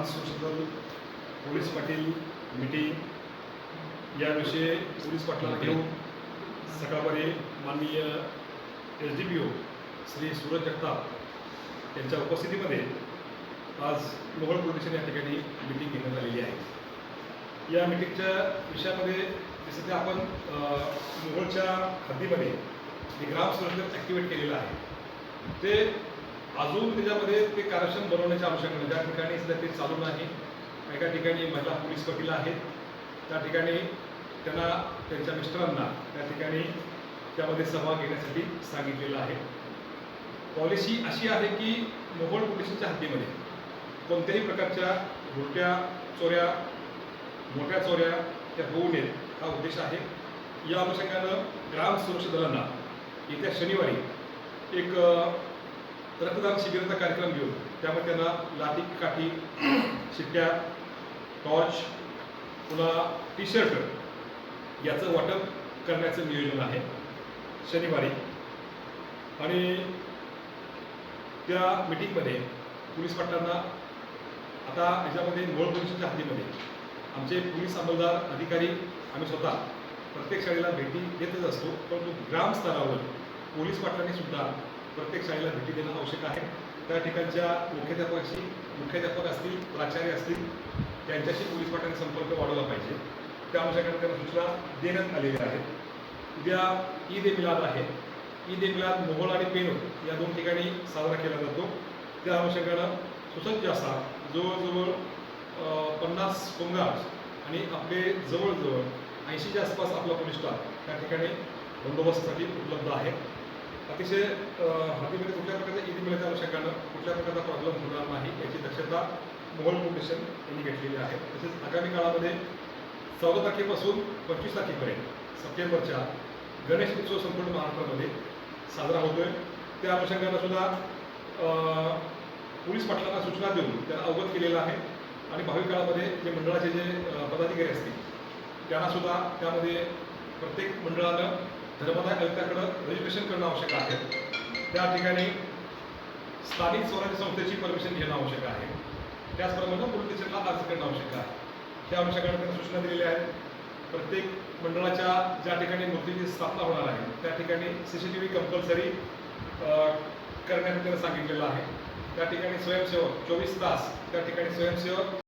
सुरक्षेबद्दल police Patil meeting याविषयी police पाटलांना घेऊन सकाळी माननीय SDPO श्री सूरज जगताप यांच्या उपस्थितीमध्ये आज मोहोळ पोलीस स्टेशन या ठिकाणी मीटिंग घेण्यात आलेली आहे। या मीटिंगच्या विषयामध्ये सध्या आपण मोहोळच्या हद्दीमध्ये जे ग्राम सुरक्षा ॲक्टिवेट केलेलं आहे ते अजून त्याच्यामध्ये ते कार्यक्षम बनवण्याच्या अनुषंगाने ज्या ठिकाणी सध्या ते चालू नाही, एका ठिकाणी महिला पोलीस पाटील आहेत, त्या ठिकाणी त्यांना त्यांच्या मिस्टरांना त्या ठिकाणी त्यामध्ये सहभाग घेण्यासाठी सांगितलेलं आहे। पॉलिसी अशी आहे की मोहोळ पोलिसांच्या हद्दीमध्ये कोणत्याही प्रकारच्या उलट्या चोऱ्या मोठ्या चोऱ्या त्या होऊ नयेत हा उद्देश आहे। या अनुषंगानं ग्राम सुरक्षा दलांना येत्या शनिवारी एक रक्तदान शिबिराचा कार्यक्रम घेऊन त्यामध्ये त्यांना लाठी काठी शिट्ट्या टॉर्च पुन्हा T-शर्ट याचं वाटप करण्याचं नियोजन आहे शनिवारी। आणि त्या मीटिंगमध्ये पोलीस पाटलांना आता याच्यामध्ये मोहोळ पोलिसांच्या हद्दीमध्ये आमचे पोलीस अंमलदार अधिकारी आम्ही स्वतः प्रत्येक शाळेला भेटी देतच असतो, परंतु ग्रामस्तरावर पोलीस पाटलांनी सुद्धा प्रत्येक शाळेला भेटी देणं आवश्यक आहे। त्या ठिकाणच्या मुख्याध्यापक असतील, प्राचार्य असतील, त्यांच्याशी पोलीस पाटलांनी संपर्क वाढवला पाहिजे। त्या अनुषंगाने त्यांना सूचना देण्यात आलेल्या आहेत। उद्या ईद-ए-मिलाद आहे। ईद-ए-मिलाद मोहोळ आणि पेनू या दोन ठिकाणी साजरा केला जातो। त्या अनुषंगानं सुसज्ज असा जवळजवळ 50 होमगार्ड्स आणि आपले जवळजवळ 80च्या आसपास आपला पोलीस स्टाफ त्या ठिकाणी बंदोबस्तासाठी उपलब्ध आहे। अतिशय हद्दीमध्ये कुठल्या प्रकारच्या ईद-ए-मिलादच्या अनुषंगानं कुठल्या प्रकारचा प्रॉब्लेम होणार नाही याची दक्षता मोहोळ पोलीस स्टेशन यांनी घेतलेली आहे। तसेच आगामी काळामध्ये 14 तारखेपासून 25 तारखेपर्यंत सप्टेंबरच्या गणेश उत्सव संपूर्ण महाराष्ट्रामध्ये साजरा होतोय। त्या अनुषंगानं सुद्धा पोलीस पाटलांना सूचना देऊन त्यांना अवगत केलेलं आहे। आणि भावी काळामध्ये जे मंडळाचे जे पदाधिकारी असतील त्यांना सुद्धा त्यामध्ये प्रत्येक मंडळानं धर्मदाय आयुक्ताकडं रजिस्ट्रेशन करणं आवश्यक आहे। त्या ठिकाणी स्थानिक स्वराज्य संस्थेची परमिशन घेणं आवश्यक आहे। त्याचप्रमाणे पोलीस स्टेशनला अर्ज करणं आवश्यक आहे। त्या अनुषंगाने त्यांना सूचना दिलेल्या आहेत। प्रत्येक मंडळाच्या ज्या ठिकाणी मूर्तीची स्थापना होणार आहे त्या ठिकाणी CCTV कंपल्सरी करण्यात त्यांना सांगितलेलं आहे। त्या ठिकाणी स्वयंसेवक 24 तास त्या ठिकाणी स्वयंसेवक